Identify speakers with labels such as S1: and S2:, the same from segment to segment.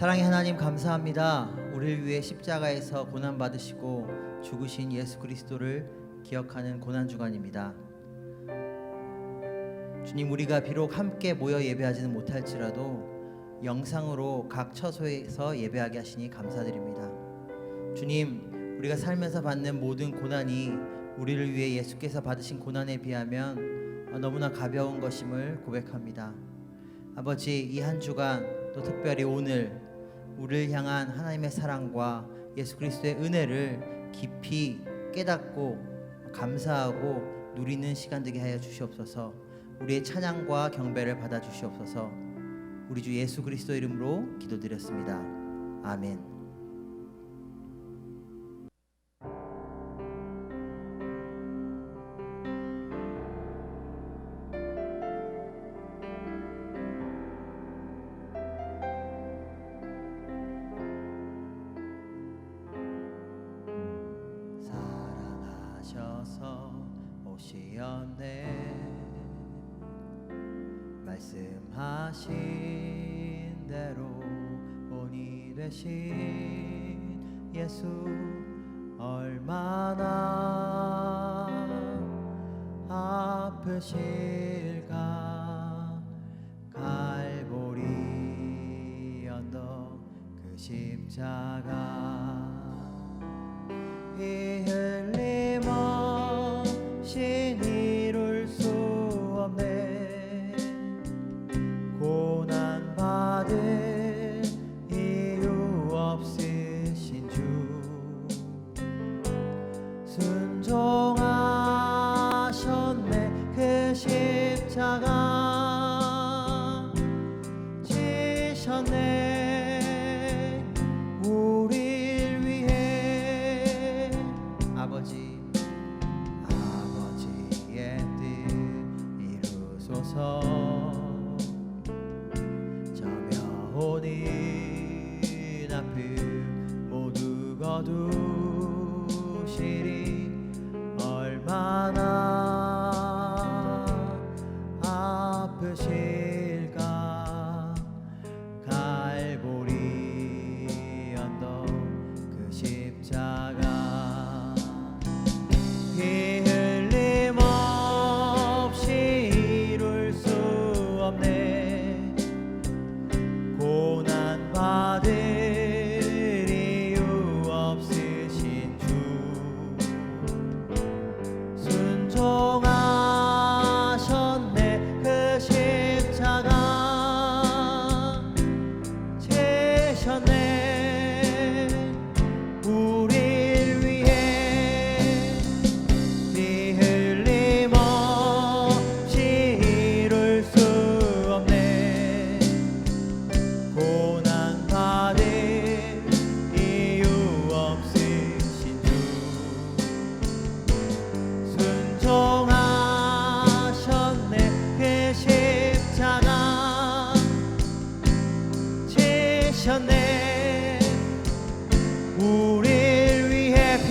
S1: 사랑의 하나님, 감사합니다. 우리를 위해 십자가에서 고난받으시고 죽으신 예수 그리스도를 기억하는 고난주간입니다. 주님, 우리가 비록 함께 모여 예배하지는 못할지라도 영상으로 각 처소에서 예배하게 하시니 감사드립니다. 주님, 우리가 살면서 받는 모든 고난이 우리를 위해 예수께서 받으신 고난에 비하면 너무나 가벼운 것임을 고백합니다. 아버지, 이 한 주간 또 특별히 오늘 우리를 향한 하나님의 사랑과 예수 그리스도의 은혜를 깊이 깨닫고 감사하고 누리는 시간 되게 하여 주시옵소서. 우리의 찬양과 경배를 받아 주시옵소서. 우리 주 예수 그리스도 이름으로 기도드렸습니다. 아멘. 사랑하셔서 오시었네. 말씀하신 대로 본이 되신 예수, 얼마나 아프실까. 갈보리 언덕 그 십자가 피 흘림 없이 이룰 수 없네. 고난받을 이유 없으신 주, 순종하셨네. 그 십자가 지셨네. 우릴 위해 아버지의 뜻 이루소서. 오는 아픔 모두 거두시리. 얼마나 아프실까. 갈보리 언덕 그 십자가 피 흘림 없이 이룰 수 없네. 고난받을 이유 없으신 주, 순종하셨네. 그 십자가 지셨네. 우릴 위해 피 흘림 없이 이룰 수 없네. 고난받을 이유 없으신 주, 순종하셨네. 그 십자가 지셨네. 우릴 위해 피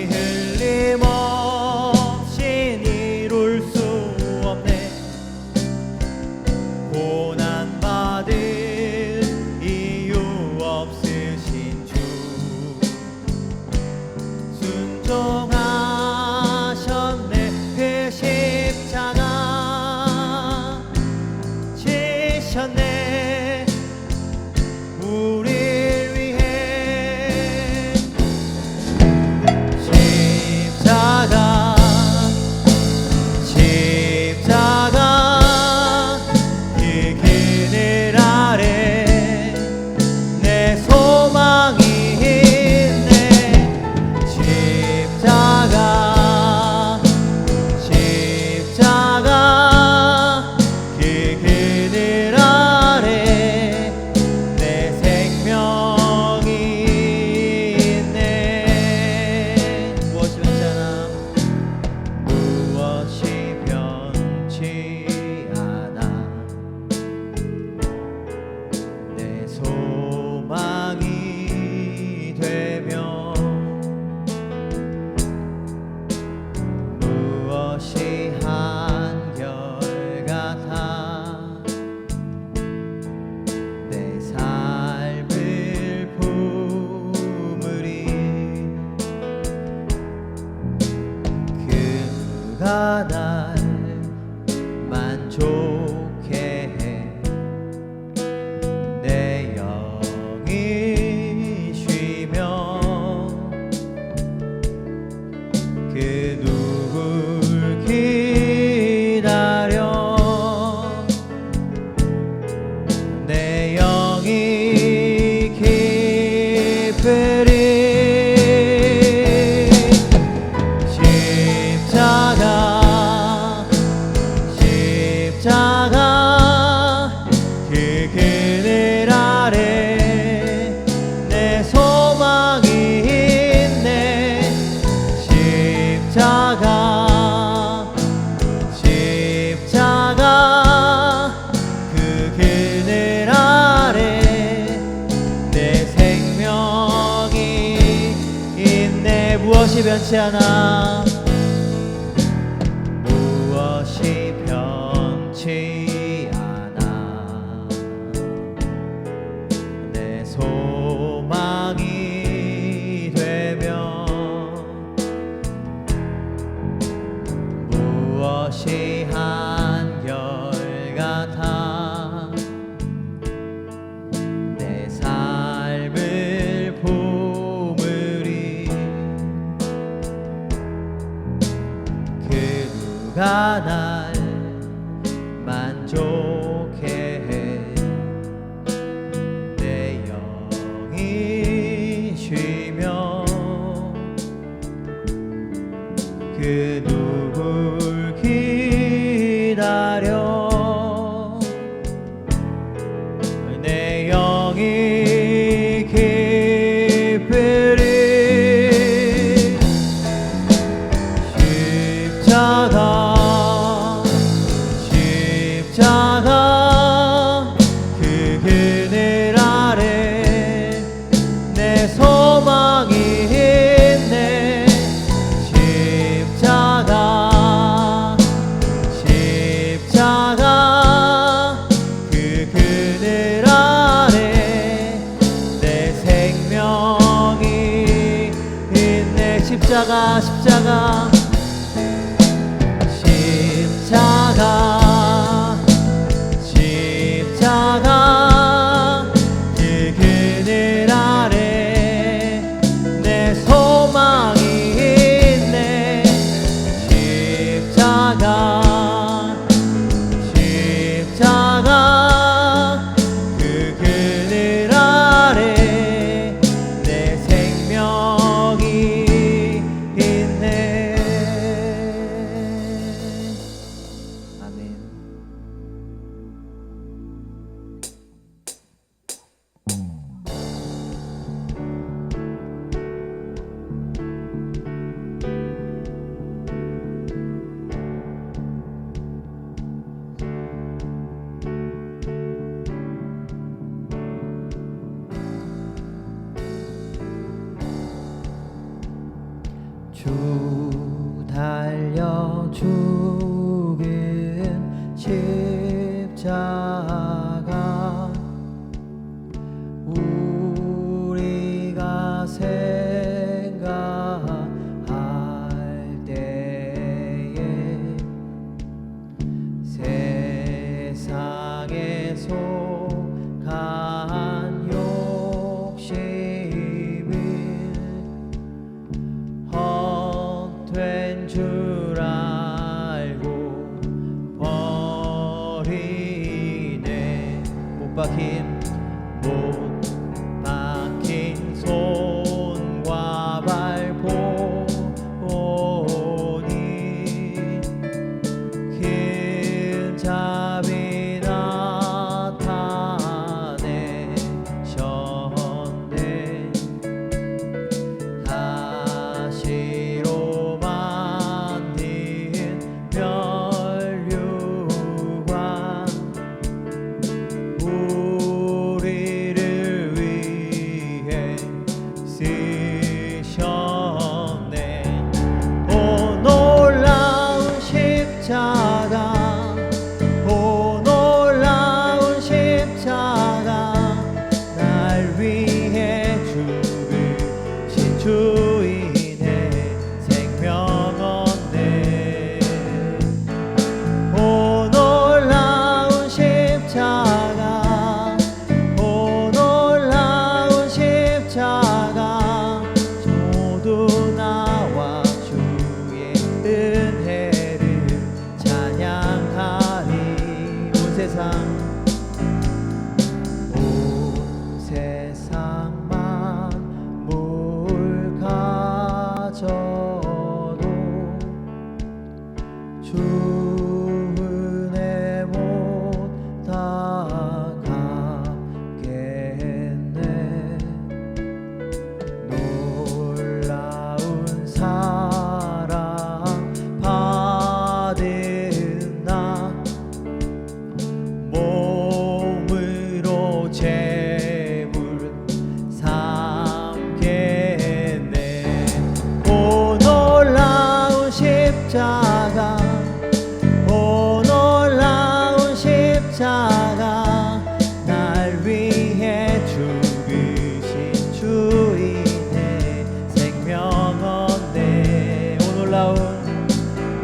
S1: 흘림 없이 이룰 수 없네. 고난받을 이유 없으신 주, 순종하셨네. 그 십자가 지셨네. 우릴 위해 십자가 그 그늘 아래 내 소망이 있네. 십자가 그 그늘 아래 만족해 해. 내 영이 쉬며 그 누굴 기다려. 내 영이 기쁘리. 십자가 그 그늘 아래 내 소망이 있네. 십자가 그 그늘 아래 내 생명이 있네. 무엇이 변치 않아. 무엇이 변치 않아. 내 소망이 되며 무엇이 한결같아. 내 삶을 보물이 그 누가 날 만족해 해. 내 영이 쉬며 그 누굴 기다려. 내 영이 기쁘리. 십자가 그 그늘 아래 내 소망이 있네. 십자가 그 그늘 아래 내 생명이 있네. 십자가 그 그늘 아래 내 소망이 있네. 십자가 그 그늘 아래 내 생명이 있네. 아멘. 주 달려 죽은 십자가 우리가 생각할 때에 세상에 속한 욕심을 헛된 줄 알고 버리네. 못 박힌 손과 발 보니 큰 자비 나타내셨네. 다시로 만든 면류관 우리를 세상 만물 가져도 주 은혜 못 다 갚겠네. 놀라운 사랑 받은 나 몸으로 재물 삼겠네. 오 놀라운 십자가, 오 놀라운 십자가, 날 위해 죽으신 주인의 생명 얻네.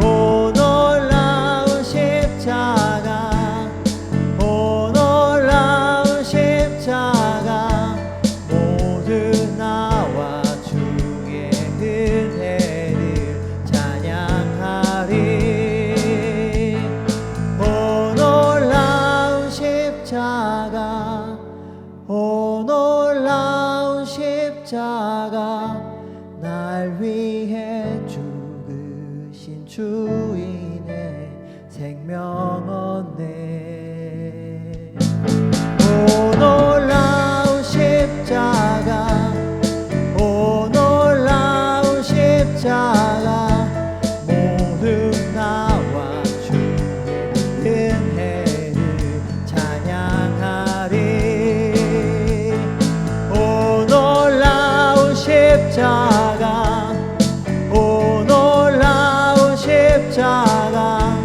S1: 오 놀라운 십자가, 오 놀라운 십자가, 모든 나와 주의 은혜를 찬양하리. 오 놀라운 십자가, 오 놀라운 십자가, 날 위해 죽으신 주인의 생명 얻네. 오 놀라운 십자가, 오 놀라운 십자가, 모든 나와 주의 은혜를 찬양하리. 오 놀라운 십자가, 오 놀라운 십자가,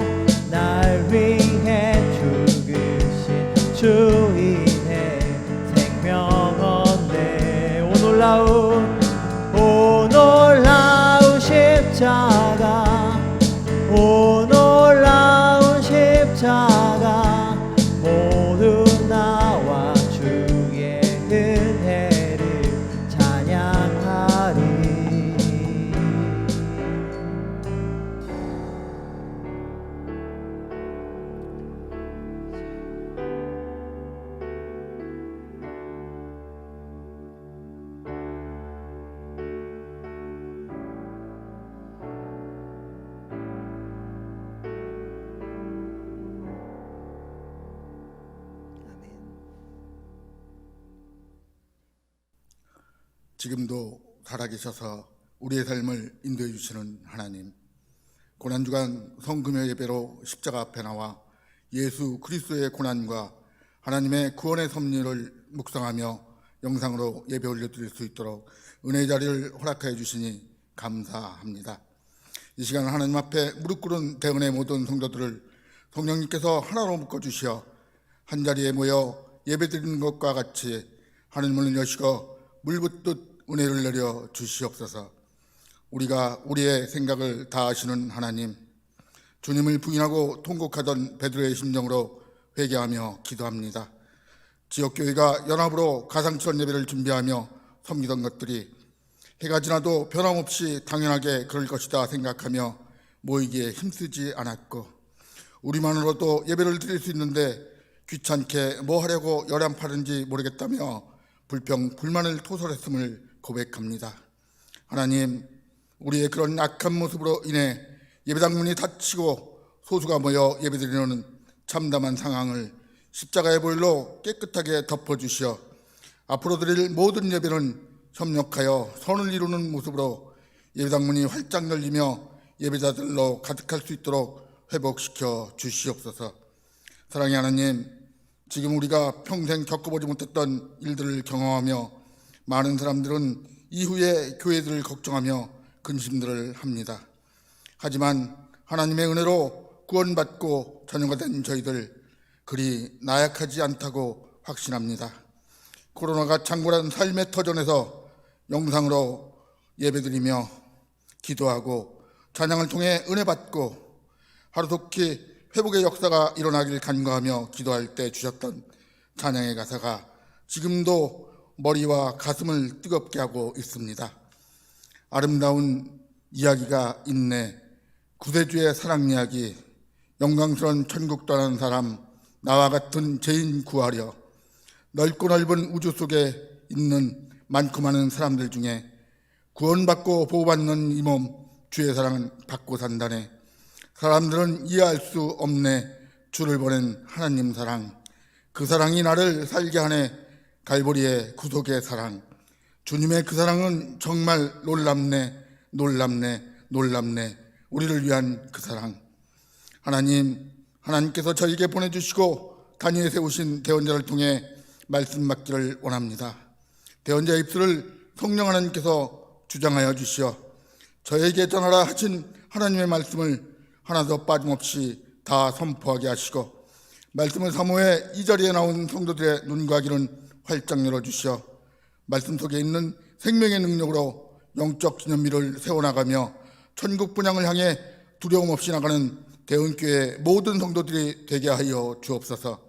S1: 날 위해 죽으신 주인의 생명 얻네. 오 놀라운 십자가, 오 놀라운 십자가, 모든 나와 주의 은혜를 찬양하리.
S2: 지금도 살아계셔서 우리의 삶을 인도해 주시는 하나님, 고난주간 성금요 예배로 십자가 앞에 나와 예수 그리스도의 고난과 하나님의 구원의 섭리를 묵상하며 영상으로 예배 올려드릴 수 있도록 은혜의 자리를 허락하여 주시니 감사합니다. 이 시간 하나님 앞에 무릎 꿇은 대은의 모든 성도들을 성령님께서 하나로 묶어주시어 한자리에 모여 예배드리는 것과 같이 하늘문을 여시고 물붓듯 은혜를 내려 주시옵소서. 우리가 우리의 생각을 다 아시는 하나님, 주님을 부인하고 통곡하던 베드로의 심정으로 회개하며 기도합니다. 지역교회가 연합으로 가상천 예배를 준비하며 섬기던 것들이 해가 지나도 변함없이 당연하게 그럴 것이다 생각하며 모이기에 힘쓰지 않았고, 우리만으로도 예배를 드릴 수 있는데 귀찮게 뭐 하려고 열한 파는지 모르겠다며 불평 불만을 토설했음을 고백합니다. 하나님, 우리의 그런 악한 모습으로 인해 예배당 문이 닫히고 소수가 모여 예배드리는 참담한 상황을 십자가의 보혈로 깨끗하게 덮어주시어 앞으로 드릴 모든 예배는 협력하여 선을 이루는 모습으로 예배당 문이 활짝 열리며 예배자들로 가득할 수 있도록 회복시켜 주시옵소서. 사랑의 하나님, 지금 우리가 평생 겪어보지 못했던 일들을 경험하며 많은 사람들은 이후에 교회들을 걱정하며 근심들을 합니다. 하지만 하나님의 은혜로 구원받고 자녀가 된 저희들 그리 나약하지 않다고 확신합니다. 코로나가 창궐한 삶의 터전에서 영상으로 예배드리며 기도하고 찬양을 통해 은혜 받고 하루속히 회복의 역사가 일어나길 간구하며 기도할 때 주셨던 찬양의 가사가 지금도 머리와 가슴을 뜨겁게 하고 있습니다. 아름다운 이야기가 있네. 구세주의 사랑 이야기, 영광스러운 천국 떠나는 사람, 나와 같은 죄인 구하려 넓고 넓은 우주 속에 있는 많고 많은 사람들 중에 구원받고 보호받는 이 몸 주의 사랑은 받고 산다네. 사람들은 이해할 수 없네. 주를 보낸 하나님 사랑, 그 사랑이 나를 살게 하네. 갈보리의 구속의 사랑, 주님의 그 사랑은 정말 놀랍네. 놀랍네. 놀랍네. 우리를 위한 그 사랑. 하나님께서 저에게 보내주시고 단위에 세우신 대언자를 통해 말씀 맡기를 원합니다. 대언자의 입술을 성령 하나님께서 주장하여 주시어 저에게 전하라 하신 하나님의 말씀을 하나도 빠짐없이 다 선포하게 하시고, 말씀을 사모해 이 자리에 나온 성도들의 눈과 귀를 활짝 열어주시어 말씀 속에 있는 생명의 능력으로 영적 기념비를 세워나가며 천국 분향을 향해 두려움 없이 나가는 대은교회 모든 성도들이 되게 하여 주옵소서.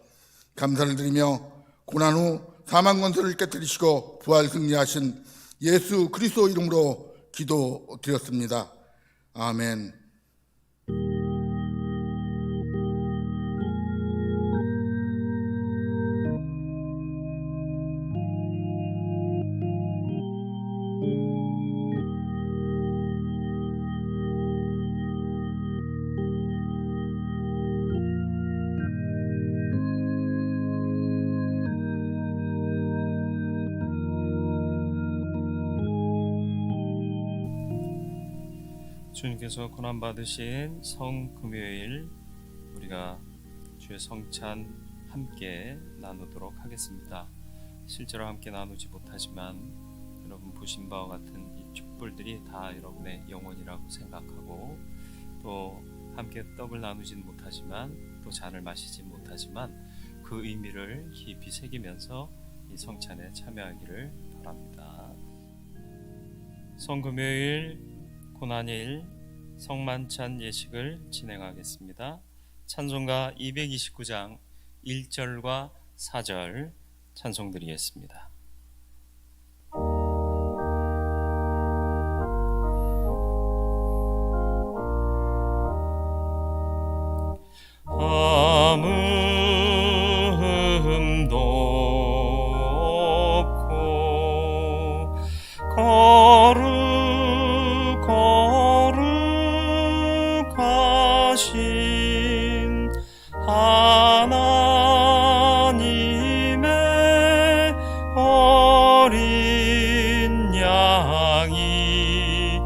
S2: 감사를 드리며 고난 후 사망 권세를 깨뜨리시고 부활 승리하신 예수 그리스도 이름으로 기도드렸습니다. 아멘.
S3: 주님께서 고난받으신 성금요일, 우리가 주의 성찬 함께 나누도록 하겠습니다. 실제로 함께 나누지 못하지만 여러분 보신 바와 같은 이 촛불들이 다 여러분의 영혼이라고 생각하고, 또 함께 떡을 나누진 못하지만 또 잔을 마시진 못하지만 그 의미를 깊이 새기면서 이 성찬에 참여하기를 바랍니다. 성금요일 고난일 성만찬 예식을 진행하겠습니다. 찬송가 229장 1절과 4절 찬송드리겠습니다. 아무음도 없고 거룩하신 하나님의 어린 양이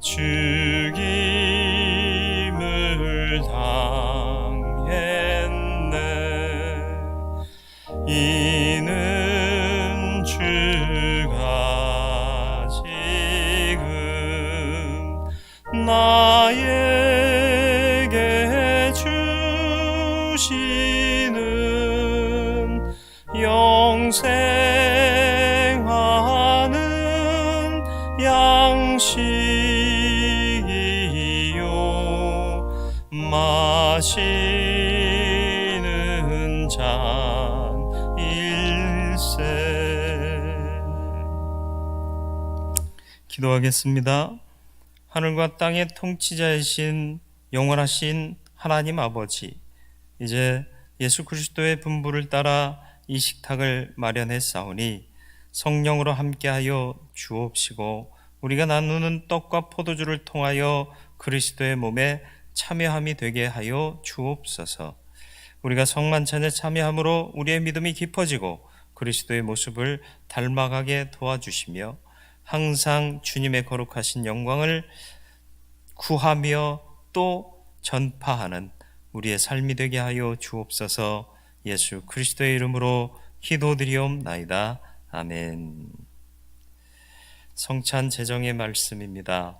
S3: 죽임을 당했네. 이는 주가 지금 나에게 주시는 영생하는 양식이요 마시는 잔일세. 기도하겠습니다. 하늘과 땅의 통치자이신 영원하신 하나님 아버지, 이제 예수 그리스도의 분부를 따라 이 식탁을 마련했사오니 성령으로 함께하여 주옵시고, 우리가 나누는 떡과 포도주를 통하여 그리스도의 몸에 참여함이 되게 하여 주옵소서. 우리가 성만찬에 참여함으로 우리의 믿음이 깊어지고 그리스도의 모습을 닮아가게 도와주시며, 항상 주님의 거룩하신 영광을 구하며 또 전파하는 우리의 삶이 되게 하여 주옵소서. 예수 그리스도의 이름으로 기도드리옵나이다. 아멘. 성찬 제정의 말씀입니다.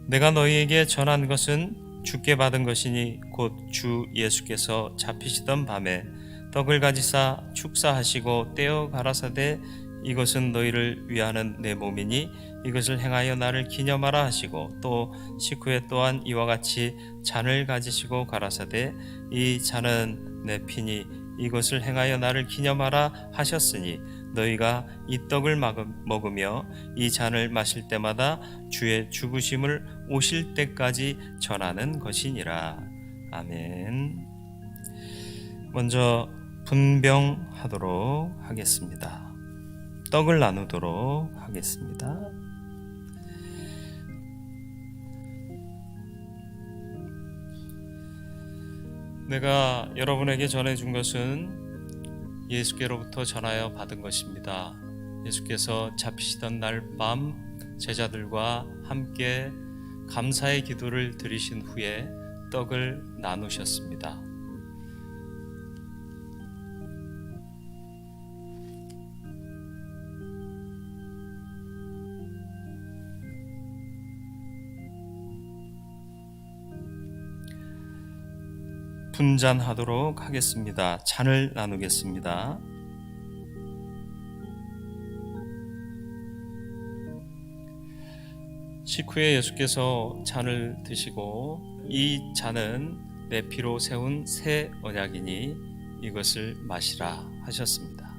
S3: 내가 너희에게 전한 것은 주께 받은 것이니 곧 주 예수께서 잡히시던 밤에 떡을 가지사 축사하시고 떼어 가라사대 이것은 너희를 위하는 내 몸이니 이것을 행하여 나를 기념하라 하시고, 또 식후에 또한 이와 같이 잔을 가지시고 가라사대 이 잔은 내 피니 이것을 행하여 나를 기념하라 하셨으니 너희가 이 떡을 먹으며 이 잔을 마실 때마다 주의 죽으심을 오실 때까지 전하는 것이니라. 아멘. 먼저 분병하도록 하겠습니다. 떡을 나누도록 하겠습니다. 내가 여러분에게 전해준 것은 예수께로부터 전하여 받은 것입니다. 예수께서 잡히시던 날 밤 제자들과 함께 감사의 기도를 드리신 후에 떡을 나누셨습니다. 분잔하도록 하겠습니다. 잔을 나누겠습니다. 식후에 예수께서 잔을 드시고 이 잔은 내 피로 세운 새 언약이니 이것을 마시라 하셨습니다.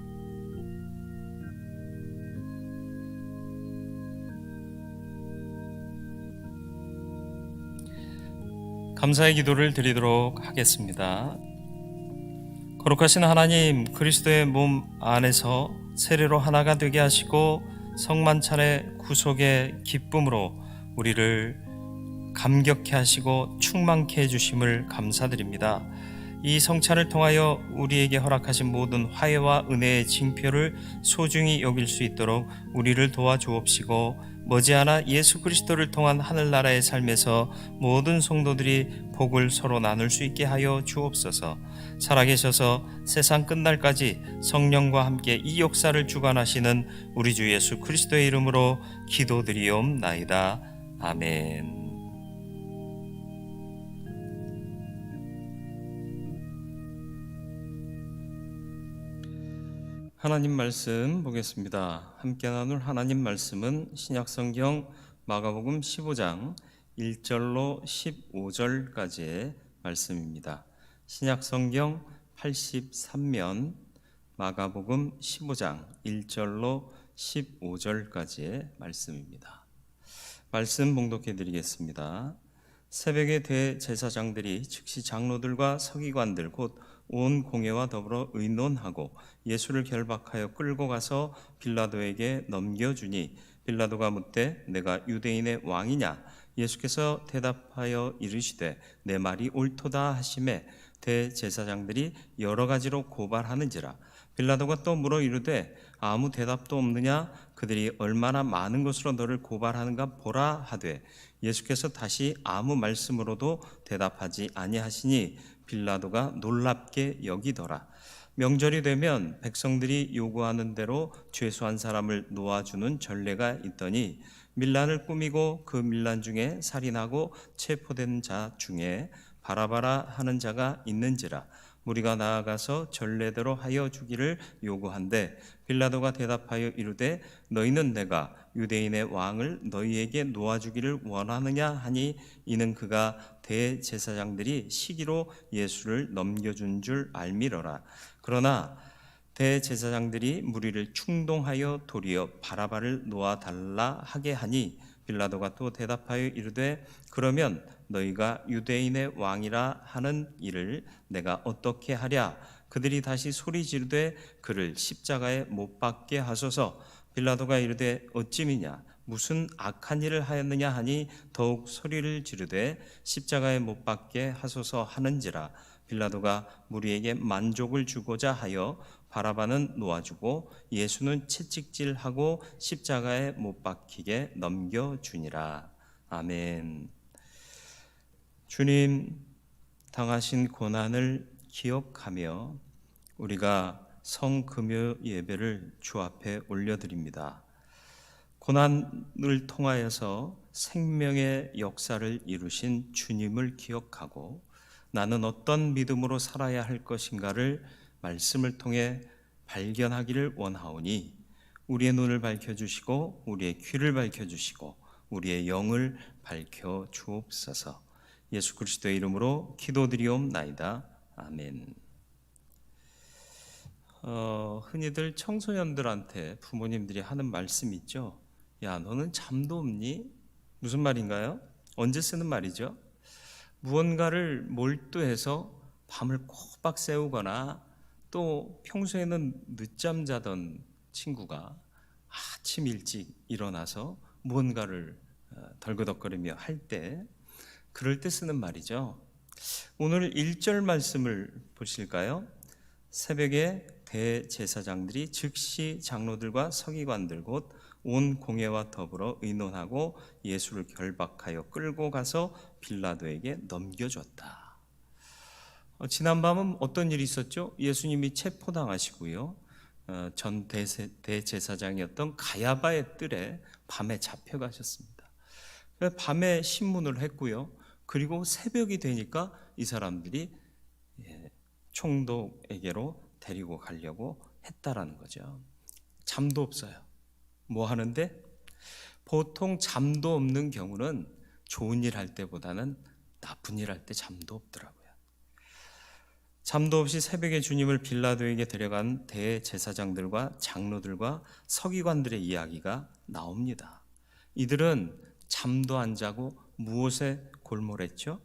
S3: 감사의 기도를 드리도록 하겠습니다. 거룩하신 하나님, 그리스도의 몸 안에서 세례로 하나가 되게 하시고 성만찬의 구속의 기쁨으로 우리를 감격케 하시고 충만케 해주심을 감사드립니다. 이 성찬을 통하여 우리에게 허락하신 모든 화해와 은혜의 징표를 소중히 여길 수 있도록 우리를 도와주옵시고 머지않아 예수 그리스도를 통한 하늘나라의 삶에서 모든 성도들이 복을 서로 나눌 수 있게 하여 주옵소서. 살아계셔서 세상 끝날까지 성령과 함께 이 역사를 주관하시는 우리 주 예수 그리스도의 이름으로 기도드리옵나이다. 아멘. 하나님 말씀 보겠습니다. 함께 나눌 하나님 말씀은 신약성경 마가복음 15장 1절로 15절까지의 말씀입니다. 신약성경 83면 마가복음 15장 1절로 15절까지의 말씀입니다. 말씀 봉독해 드리겠습니다. 새벽에 대제사장들이 즉시 장로들과 서기관들 곧 온 공회와 더불어 의논하고 예수를 결박하여 끌고 가서 빌라도에게 넘겨주니 빌라도가 묻되 내가 유대인의 왕이냐? 예수께서 대답하여 이르시되 내 말이 옳도다 하시매 대제사장들이 여러 가지로 고발하는지라. 빌라도가 또 물어 이르되 아무 대답도 없느냐? 그들이 얼마나 많은 것으로 너를 고발하는가 보라 하되 예수께서 다시 아무 말씀으로도 대답하지 아니하시니 빌라도가 놀랍게 여기더라. 명절이 되면 백성들이 요구하는 대로 죄수한 사람을 놓아주는 전례가 있더니 밀란을 꾸미고 그 밀란 중에 살인하고 체포된 자 중에 바라바라 하는 자가 있는지라. 무리가 나아가서 전례대로 하여 주기를 요구한데 빌라도가 대답하여 이르되 너희는 내가 유대인의 왕을 너희에게 놓아주기를 원하느냐 하니 이는 그가 대제사장들이 시기로 예수를 넘겨준 줄 알미러라. 그러나 대제사장들이 무리를 충동하여 도리어 바라바를 놓아달라 하게 하니 빌라도가 또 대답하여 이르되 그러면 너희가 유대인의 왕이라 하는 일을 내가 어떻게 하랴? 그들이 다시 소리 지르되 그를 십자가에 못 박게 하소서. 빌라도가 이르되 어찌미냐? 무슨 악한 일을 하였느냐 하니 더욱 소리를 지르되 십자가에 못 박게 하소서 하는지라. 빌라도가 무리에게 만족을 주고자 하여 바라바는 놓아주고 예수는 채찍질하고 십자가에 못 박히게 넘겨주니라. 아멘. 주님 당하신 고난을 기억하며 우리가 성금요 예배를 주 앞에 올려드립니다. 고난을 통하여서 생명의 역사를 이루신 주님을 기억하고 나는 어떤 믿음으로 살아야 할 것인가를 말씀을 통해 발견하기를 원하오니 우리의 눈을 밝혀주시고 우리의 귀를 밝혀주시고 우리의 영을 밝혀주옵소서. 예수 그리스도의 이름으로 기도드리옵나이다. 아멘. 흔히들 청소년들한테 부모님들이 하는 말씀 있죠. 야, 너는 잠도 없니? 무슨 말인가요? 언제 쓰는 말이죠? 무언가를 몰두해서 밤을 꼬박 새우거나 또 평소에는 늦잠 자던 친구가 아침 일찍 일어나서 무언가를 덜그덕거리며 할 때, 그럴 때 쓰는 말이죠. 오늘 1절 말씀을 보실까요? 새벽에 대제사장들이 즉시 장로들과 서기관들 곧 온 공회와 더불어 의논하고 예수를 결박하여 끌고 가서 빌라도에게 넘겨줬다. 지난밤은 어떤 일이 있었죠? 예수님이 체포당하시고요, 전 대제사장이었던 가야바의 뜰에 밤에 잡혀가셨습니다. 밤에 신문을 했고요, 그리고 새벽이 되니까 이 사람들이 총독에게로 데리고 가려고 했다라는 거죠. 잠도 없어요. 뭐 하는데? 보통 잠도 없는 경우는 좋은 일 할 때보다는 나쁜 일 할 때 잠도 없더라고요. 잠도 없이 새벽에 주님을 빌라도에게 데려간 대제사장들과 장로들과 서기관들의 이야기가 나옵니다. 이들은 잠도 안 자고 무엇에 골몰했죠?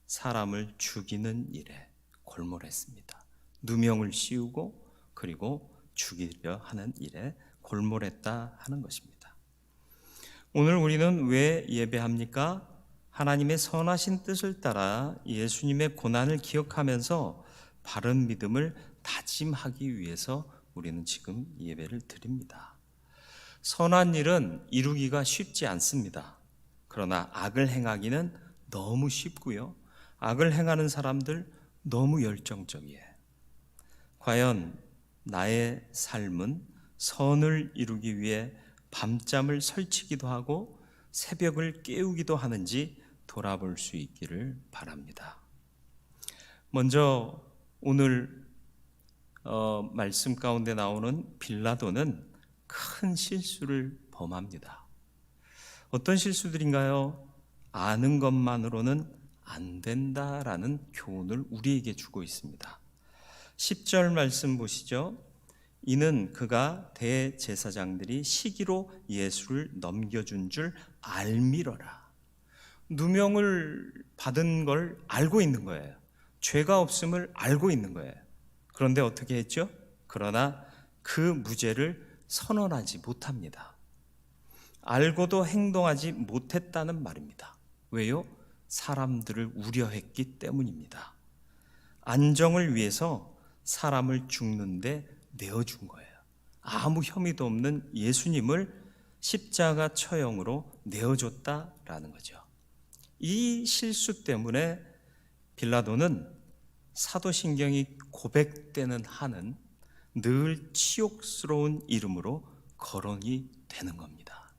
S3: 사람을 죽이는 일에 골몰했습니다. 누명을 씌우고 그리고 죽이려 하는 일에 골몰했다 하는 것입니다. 오늘 우리는 왜 예배합니까? 하나님의 선하신 뜻을 따라 예수님의 고난을 기억하면서 바른 믿음을 다짐하기 위해서 우리는 지금 예배를 드립니다. 선한 일은 이루기가 쉽지 않습니다. 그러나 악을 행하기는 너무 쉽고요, 악을 행하는 사람들 너무 열정적이에요. 과연 나의 삶은 선을 이루기 위해 밤잠을 설치기도 하고 새벽을 깨우기도 하는지 돌아볼 수 있기를 바랍니다. 먼저 오늘 말씀 가운데 나오는 빌라도는 큰 실수를 범합니다. 어떤 실수들인가요? 아는 것만으로는 안 된다라는 교훈을 우리에게 주고 있습니다. 10절 말씀 보시죠. 이는 그가 대제사장들이 시기로 예수를 넘겨준 줄 알미러라. 누명을 받은 걸 알고 있는 거예요. 죄가 없음을 알고 있는 거예요. 그런데 어떻게 했죠? 그러나 그 무죄를 선언하지 못합니다. 알고도 행동하지 못했다는 말입니다. 왜요? 사람들을 우려했기 때문입니다. 안정을 위해서 사람을 죽는데 내어준 거예요. 아무 혐의도 없는 예수님을 십자가 처형으로 내어줬다라는 거죠. 이 실수 때문에 빌라도는 사도신경이 고백되는 한은 늘 치욕스러운 이름으로 거론이 되는 겁니다.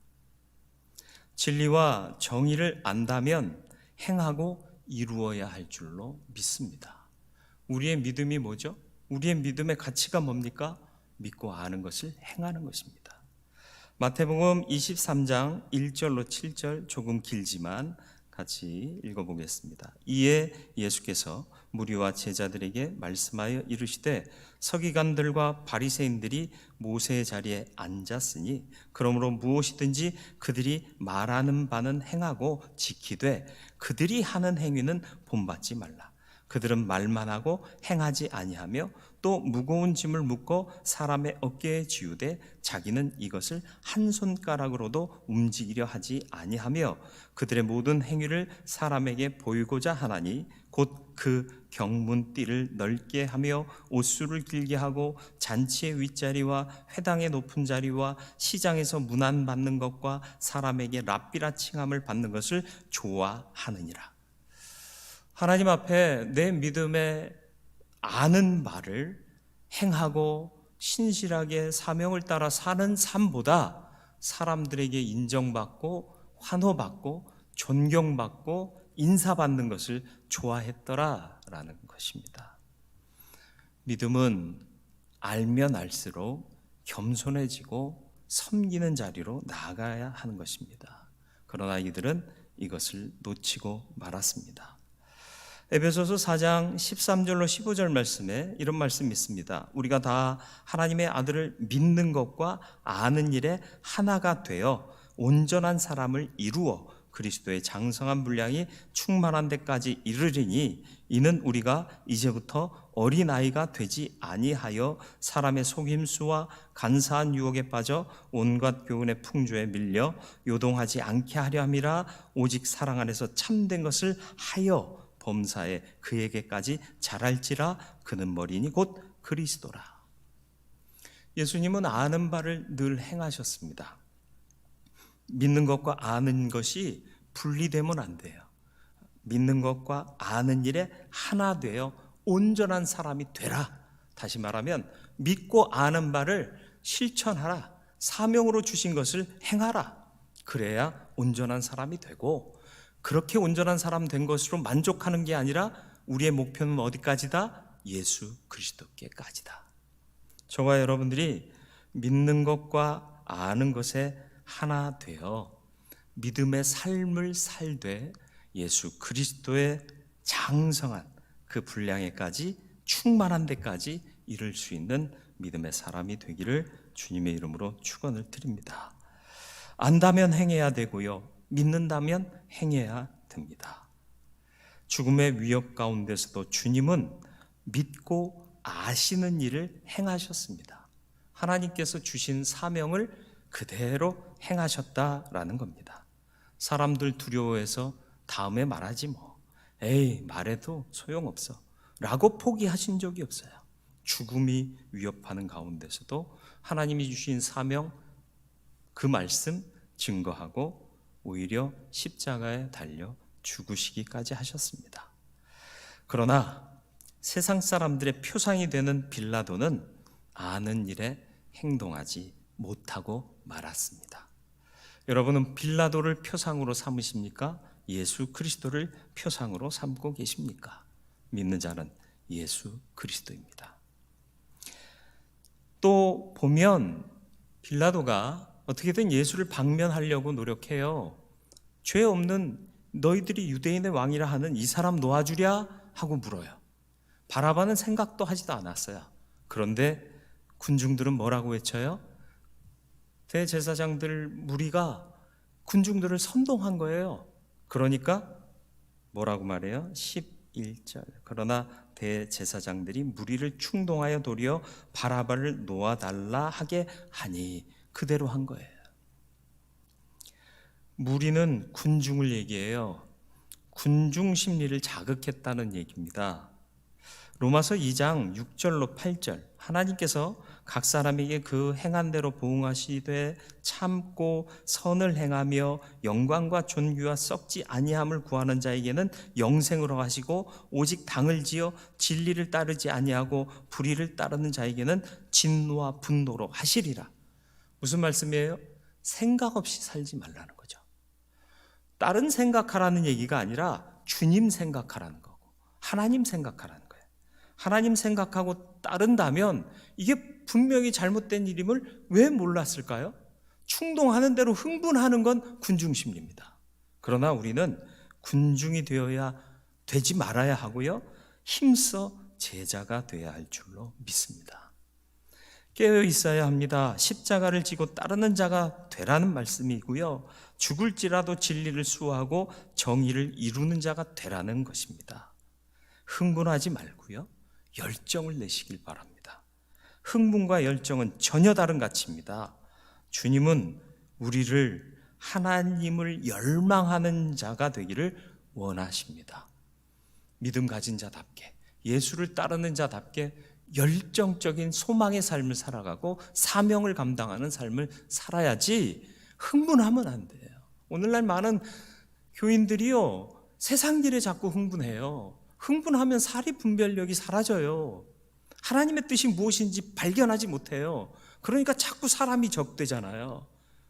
S3: 진리와 정의를 안다면 행하고 이루어야 할 줄로 믿습니다. 우리의 믿음이 뭐죠? 우리의 믿음의 가치가 뭡니까? 믿고 아는 것을 행하는 것입니다. 마태복음 23장 1절로 7절 조금 길지만 같이 읽어보겠습니다. 이에 예수께서 무리와 제자들에게 말씀하여 이르시되 서기관들과 바리새인들이 모세의 자리에 앉았으니 그러므로 무엇이든지 그들이 말하는 바는 행하고 지키되 그들이 하는 행위는 본받지 말라. 그들은 말만 하고 행하지 아니하며 또 무거운 짐을 묶어 사람의 어깨에 지우되 자기는 이것을 한 손가락으로도 움직이려 하지 아니하며 그들의 모든 행위를 사람에게 보이고자 하나니 곧 그 경문띠를 넓게 하며 옷수를 길게 하고 잔치의 윗자리와 회당의 높은 자리와 시장에서 문안 받는 것과 사람에게 랍비라 칭함을 받는 것을 좋아하느니라. 하나님 앞에 내 믿음에 아는 바를 행하고 신실하게 사명을 따라 사는 삶보다 사람들에게 인정받고 환호받고 존경받고 인사받는 것을 좋아했더라라는 것입니다. 믿음은 알면 알수록 겸손해지고 섬기는 자리로 나아가야 하는 것입니다. 그러나 이들은 이것을 놓치고 말았습니다. 에베소서 4장 13절로 15절 말씀에 이런 말씀이 있습니다. 우리가 다 하나님의 아들을 믿는 것과 아는 일에 하나가 되어 온전한 사람을 이루어 그리스도의 장성한 분량이 충만한 데까지 이르리니 이는 우리가 이제부터 어린아이가 되지 아니하여 사람의 속임수와 간사한 유혹에 빠져 온갖 교훈의 풍조에 밀려 요동하지 않게 하려 함이라. 오직 사랑 안에서 참된 것을 하여 범사에 그에게까지 자랄지라. 그는 머리니 곧 그리스도라. 예수님은 아는 바를 늘 행하셨습니다. 믿는 것과 아는 것이 분리되면 안 돼요. 믿는 것과 아는 일에 하나 되어 온전한 사람이 되라. 다시 말하면 믿고 아는 바를 실천하라. 사명으로 주신 것을 행하라. 그래야 온전한 사람이 되고, 그렇게 온전한 사람 된 것으로 만족하는 게 아니라 우리의 목표는 어디까지다? 예수 그리스도께까지다. 저와 여러분들이 믿는 것과 아는 것에 하나 되어 믿음의 삶을 살되 예수 그리스도의 장성한 그 분량에까지 충만한 데까지 이를 수 있는 믿음의 사람이 되기를 주님의 이름으로 축원을 드립니다. 안다면 행해야 되고요, 믿는다면 행해야 됩니다. 죽음의 위협 가운데서도 주님은 믿고 아시는 일을 행하셨습니다. 하나님께서 주신 사명을 그대로 행하셨다라는 겁니다. 사람들 두려워해서 다음에 말하지 뭐, 에이 말해도 소용없어 라고 포기하신 적이 없어요. 죽음이 위협하는 가운데서도 하나님이 주신 사명, 그 말씀 증거하고 오히려 십자가에 달려 죽으시기까지 하셨습니다. 그러나 세상 사람들의 표상이 되는 빌라도는 아는 일에 행동하지 못하고 말았습니다. 여러분은 빌라도를 표상으로 삼으십니까? 예수 그리스도를 표상으로 삼고 계십니까? 믿는 자는 예수 그리스도입니다. 또 보면 빌라도가 어떻게든 예수를 방면하려고 노력해요. 죄 없는 너희들이 유대인의 왕이라 하는 이 사람 놓아주랴 하고 물어요. 바라바는 생각도 하지도 않았어요. 그런데 군중들은 뭐라고 외쳐요? 대제사장들 무리가 군중들을 선동한 거예요. 그러니까 뭐라고 말해요? 11절. 그러나 대제사장들이 무리를 충동하여 도리어 바라바를 놓아달라 하게 하니 그대로 한 거예요. 무리는 군중을 얘기해요. 군중 심리를 자극했다는 얘기입니다. 로마서 2장 6절로 8절, 하나님께서 각 사람에게 그 행한 대로 보응하시되 참고 선을 행하며 영광과 존귀와 썩지 아니함을 구하는 자에게는 영생으로 하시고, 오직 당을 지어 진리를 따르지 아니하고 불의를 따르는 자에게는 진노와 분노로 하시리라. 무슨 말씀이에요? 생각 없이 살지 말라는 거죠. 다른 생각하라는 얘기가 아니라 주님 생각하라는 거고, 하나님 생각하라는 거예요. 하나님 생각하고 따른다면 이게 분명히 잘못된 일임을 왜 몰랐을까요? 충동하는 대로 흥분하는 건 군중심리입니다. 그러나 우리는 군중이 되지 말아야 하고요, 힘써 제자가 되어야 할 줄로 믿습니다. 깨어 있어야 합니다. 십자가를 지고 따르는 자가 되라는 말씀이고요, 죽을지라도 진리를 수호하고 정의를 이루는 자가 되라는 것입니다. 흥분하지 말고요, 열정을 내시길 바랍니다. 흥분과 열정은 전혀 다른 가치입니다. 주님은 우리를 하나님을 열망하는 자가 되기를 원하십니다. 믿음 가진 자답게, 예수를 따르는 자답게 열정적인 소망의 삶을 살아가고 사명을 감당하는 삶을 살아야지 흥분하면 안 돼요. 오늘날 많은 교인들이요, 세상 일에 자꾸 흥분해요. 흥분하면 사리 분별력이 사라져요. 하나님의 뜻이 무엇인지 발견하지 못해요. 그러니까 자꾸 사람이 적되잖아요.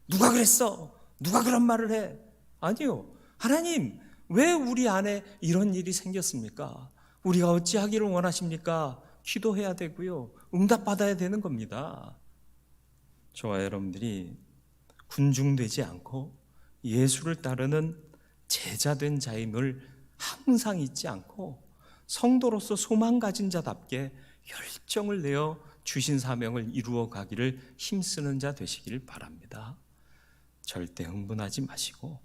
S3: 누가 그랬어? 누가 그런 말을 해? 아니요. 하나님, 왜 우리 안에 이런 일이 생겼습니까? 우리가 어찌하기를 원하십니까? 기도해야 되고요, 응답받아야 되는 겁니다. 저와 여러분들이 군중되지 않고 예수를 따르는 제자된 자임을 항상 잊지 않고 성도로서 소망 가진 자답게 열정을 내어 주신 사명을 이루어 가기를 힘쓰는 자 되시기를 바랍니다. 절대 흥분하지 마시고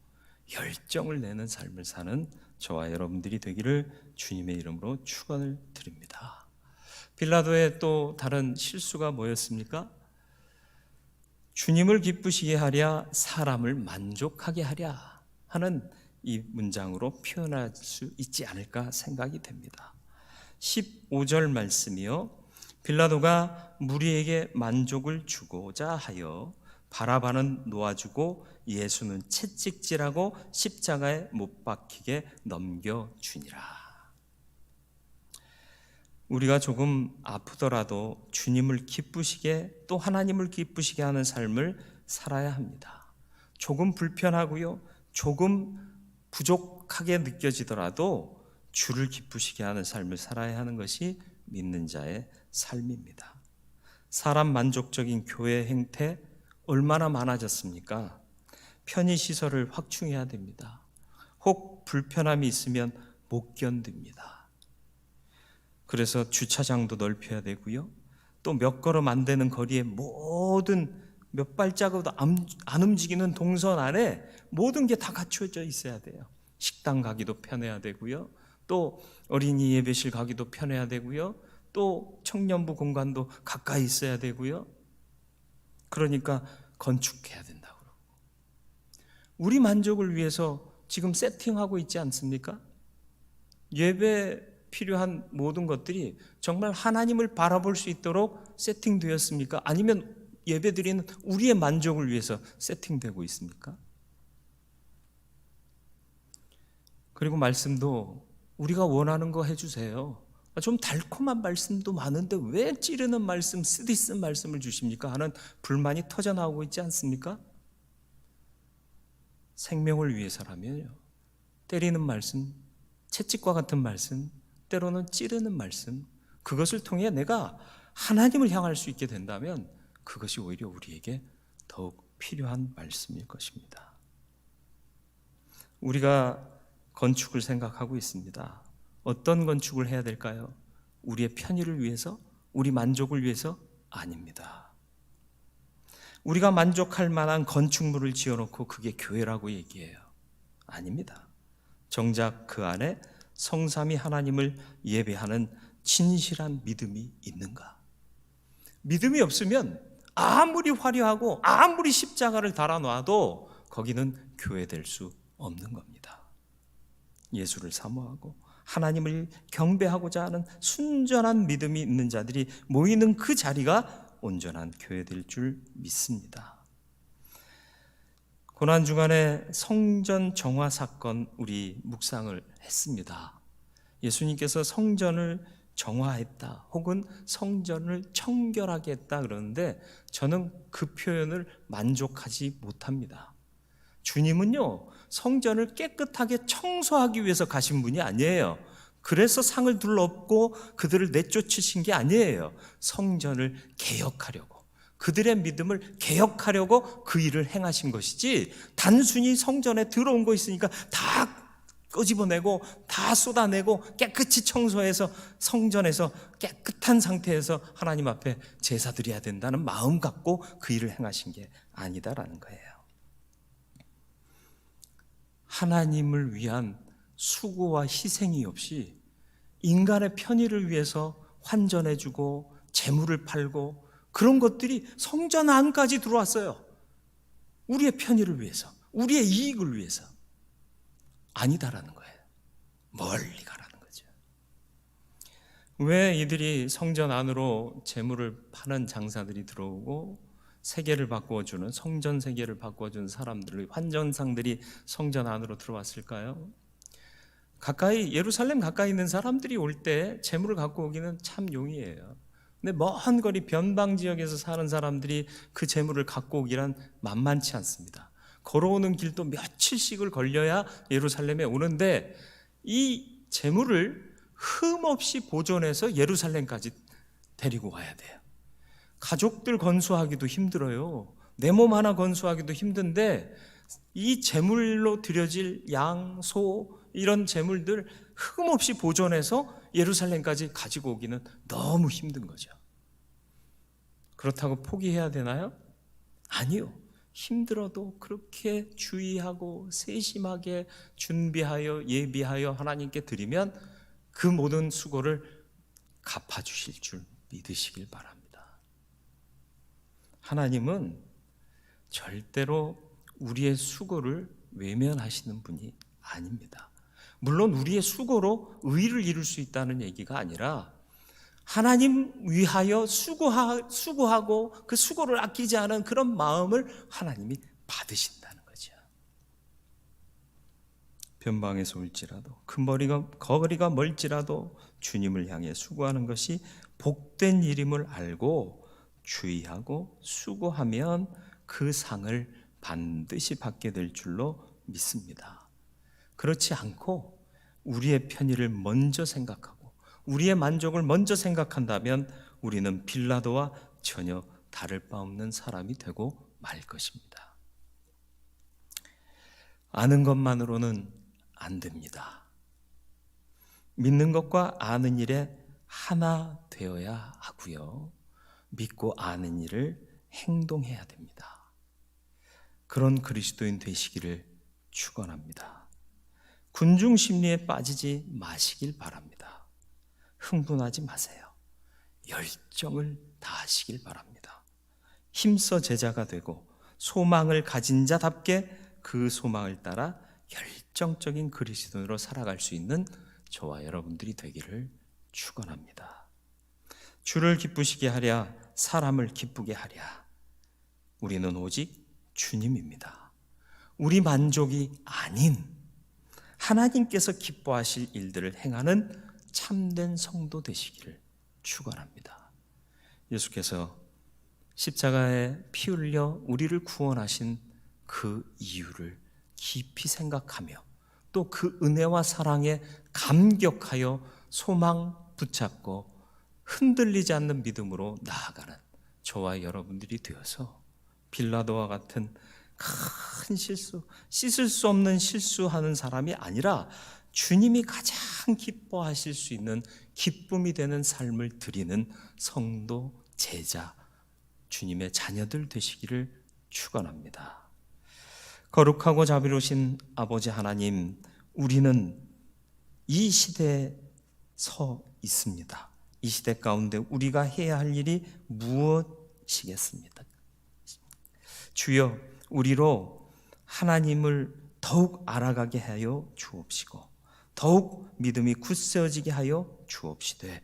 S3: 열정을 내는 삶을 사는 저와 여러분들이 되기를 주님의 이름으로 축원을 드립니다. 빌라도의 또 다른 실수가 뭐였습니까? 주님을 기쁘시게 하랴 사람을 만족하게 하랴 하는 이 문장으로 표현할 수 있지 않을까 생각이 됩니다. 15절 말씀이요, 빌라도가 무리에게 만족을 주고자 하여 바라바는 놓아주고 예수는 채찍질하고 십자가에 못 박히게 넘겨주니라. 우리가 조금 아프더라도 주님을 기쁘시게, 또 하나님을 기쁘시게 하는 삶을 살아야 합니다. 조금 불편하고요, 조금 부족하게 느껴지더라도 주를 기쁘시게 하는 삶을 살아야 하는 것이 믿는 자의 삶입니다. 사람 만족적인 교회 행태 얼마나 많아졌습니까? 편의시설을 확충해야 됩니다. 혹 불편함이 있으면 못 견딥니다. 그래서 주차장도 넓혀야 되고요, 또 몇 걸음 안 되는 거리에 모든 몇 발자국도 안 움직이는 동선 안에 모든 게 다 갖춰져 있어야 돼요. 식당 가기도 편해야 되고요, 또 어린이 예배실 가기도 편해야 되고요, 또 청년부 공간도 가까이 있어야 되고요. 그러니까 건축해야 된다고 그러고, 우리 만족을 위해서 지금 세팅하고 있지 않습니까? 예배 필요한 모든 것들이 정말 하나님을 바라볼 수 있도록 세팅되었습니까? 아니면 예배드리는 우리의 만족을 위해서 세팅되고 있습니까? 그리고 말씀도 우리가 원하는 거 해주세요. 좀 달콤한 말씀도 많은데 왜 찌르는 말씀, 쓰디쓴 말씀을 주십니까? 하는 불만이 터져나오고 있지 않습니까? 생명을 위해서라면요, 때리는 말씀, 채찍과 같은 말씀, 때로는 찌르는 말씀, 그것을 통해 내가 하나님을 향할 수 있게 된다면 그것이 오히려 우리에게 더욱 필요한 말씀일 것입니다. 우리가 건축을 생각하고 있습니다. 어떤 건축을 해야 될까요? 우리의 편의를 위해서, 우리 만족을 위해서? 아닙니다. 우리가 만족할 만한 건축물을 지어놓고 그게 교회라고 얘기해요. 아닙니다. 정작 그 안에 성삼위 하나님을 예배하는 진실한 믿음이 있는가? 믿음이 없으면 아무리 화려하고 아무리 십자가를 달아놔도 거기는 교회 될 수 없는 겁니다. 예수를 사모하고 하나님을 경배하고자 하는 순전한 믿음이 있는 자들이 모이는 그 자리가 온전한 교회 될 줄 믿습니다. 고난주간에 성전 정화 사건 우리 묵상을 했습니다. 예수님께서 성전을 정화했다, 혹은 성전을 청결하게 했다 그러는데 저는 그 표현을 만족하지 못합니다. 주님은요, 성전을 깨끗하게 청소하기 위해서 가신 분이 아니에요. 그래서 상을 둘러엎고 그들을 내쫓으신 게 아니에요. 성전을 개혁하려고, 그들의 믿음을 개혁하려고 그 일을 행하신 것이지, 단순히 성전에 들어온 거 있으니까 다 끄집어내고 다 쏟아내고 깨끗이 청소해서 성전에서 깨끗한 상태에서 하나님 앞에 제사 드려야 된다는 마음 갖고 그 일을 행하신 게 아니다라는 거예요. 하나님을 위한 수고와 희생이 없이 인간의 편의를 위해서 환전해주고 재물을 팔고 그런 것들이 성전 안까지 들어왔어요. 우리의 편의를 위해서, 우리의 이익을 위해서. 아니다라는 거예요. 멀리 가라는 거죠. 왜 이들이 성전 안으로 재물을 파는 장사들이 들어오고 세계를 바꾸어주는, 성전 세계를 바꾸어주는 사람들, 환전상들이 성전 안으로 들어왔을까요? 가까이, 예루살렘 가까이 있는 사람들이 올 때 재물을 갖고 오기는 참 용이해요. 근데 먼 거리 변방 지역에서 사는 사람들이 그 재물을 갖고 오기란 만만치 않습니다. 걸어오는 길도 며칠씩을 걸려야 예루살렘에 오는데 이 재물을 흠없이 보존해서 예루살렘까지 데리고 와야 돼요. 가족들 건수하기도 힘들어요. 내 몸 하나 건수하기도 힘든데 이 재물로 드려질 양, 소 이런 재물들 흠없이 보존해서 예루살렘까지 가지고 오기는 너무 힘든 거죠. 그렇다고 포기해야 되나요? 아니요. 힘들어도 그렇게 주의하고 세심하게 준비하여 예비하여 하나님께 드리면 그 모든 수고를 갚아주실 줄 믿으시길 바랍니다. 하나님은 절대로 우리의 수고를 외면하시는 분이 아닙니다. 물론 우리의 수고로 의를 이룰 수 있다는 얘기가 아니라 하나님 위하여 수고하고 그 수고를 아끼지 않은 그런 마음을 하나님이 받으신다는 거죠. 변방에서 올지라도 그 거리가 멀지라도 주님을 향해 수고하는 것이 복된 일임을 알고 주의하고 수고하면 그 상을 반드시 받게 될 줄로 믿습니다. 그렇지 않고 우리의 편의를 먼저 생각하고 우리의 만족을 먼저 생각한다면 우리는 빌라도와 전혀 다를 바 없는 사람이 되고 말 것입니다. 아는 것만으로는 안 됩니다. 믿는 것과 아는 일에 하나 되어야 하고요. 믿고 아는 일을 행동해야 됩니다. 그런 그리스도인 되시기를 축원합니다. 군중 심리에 빠지지 마시길 바랍니다. 흥분하지 마세요. 열정을 다하시길 바랍니다. 힘써 제자가 되고 소망을 가진 자답게 그 소망을 따라 열정적인 그리스도인으로 살아갈 수 있는 저와 여러분들이 되기를 축원합니다. 주를 기쁘시게 하랴 사람을 기쁘게 하랴. 우리는 오직 주님입니다. 우리 만족이 아닌 하나님께서 기뻐하실 일들을 행하는 참된 성도 되시기를 축원합니다. 예수께서 십자가에 피 흘려 우리를 구원하신 그 이유를 깊이 생각하며 또 그 은혜와 사랑에 감격하여 소망 붙잡고 흔들리지 않는 믿음으로 나아가는 저와 여러분들이 되어서 빌라도와 같은 큰 실수, 씻을 수 없는 실수하는 사람이 아니라 주님이 가장 기뻐하실 수 있는 기쁨이 되는 삶을 드리는 성도, 제자, 주님의 자녀들 되시기를 축원합니다. 거룩하고 자비로우신 아버지 하나님, 우리는 이 시대에 서 있습니다. 이 시대 가운데 우리가 해야 할 일이 무엇이겠습니까? 주여, 우리로 하나님을 더욱 알아가게 하여 주옵시고 더욱 믿음이 굳세어지게 하여 주옵시되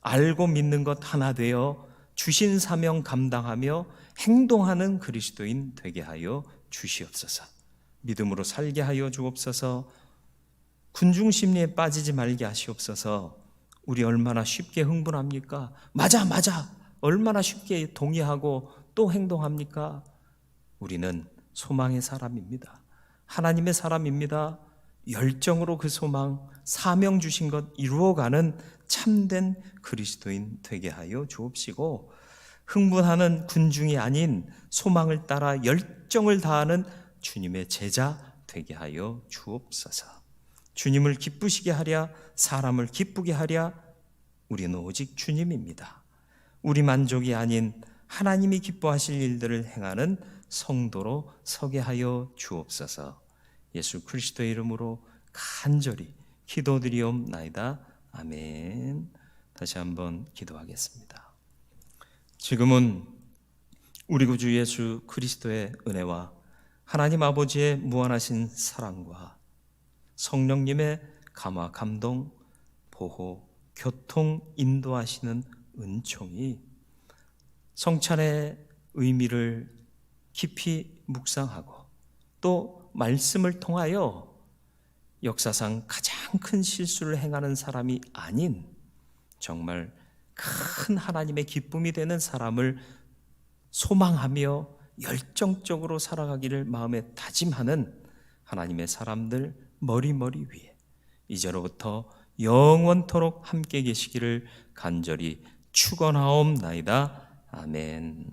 S3: 알고 믿는 것 하나 되어 주신 사명 감당하며 행동하는 그리스도인 되게 하여 주시옵소서. 믿음으로 살게 하여 주옵소서. 군중 심리에 빠지지 말게 하시옵소서. 우리 얼마나 쉽게 흥분합니까? 맞아 얼마나 쉽게 동의하고 또 행동합니까? 우리는 소망의 사람입니다. 하나님의 사람입니다. 열정으로 그 소망, 사명 주신 것 이루어가는 참된 그리스도인 되게 하여 주옵시고 흥분하는 군중이 아닌 소망을 따라 열정을 다하는 주님의 제자 되게 하여 주옵소서. 주님을 기쁘시게 하랴 사람을 기쁘게 하랴 우리는 오직 주님입니다. 우리 만족이 아닌 하나님이 기뻐하실 일들을 행하는 성도로 서게 하여 주옵소서. 예수 그리스도의 이름으로 간절히 기도드리옵나이다. 아멘. 다시 한번 기도하겠습니다. 지금은 우리 구주 예수 그리스도의 은혜와 하나님 아버지의 무한하신 사랑과 성령님의 감화 감동 보호 교통 인도하시는 은총이 성찬의 의미를 깊이 묵상하고 또 말씀을 통하여 역사상 가장 큰 실수를 행하는 사람이 아닌 정말 큰 하나님의 기쁨이 되는 사람을 소망하며 열정적으로 살아가기를 마음에 다짐하는 하나님의 사람들 머리머리 위에 이제로부터 영원토록 함께 계시기를 간절히 축원하옵나이다. 아멘.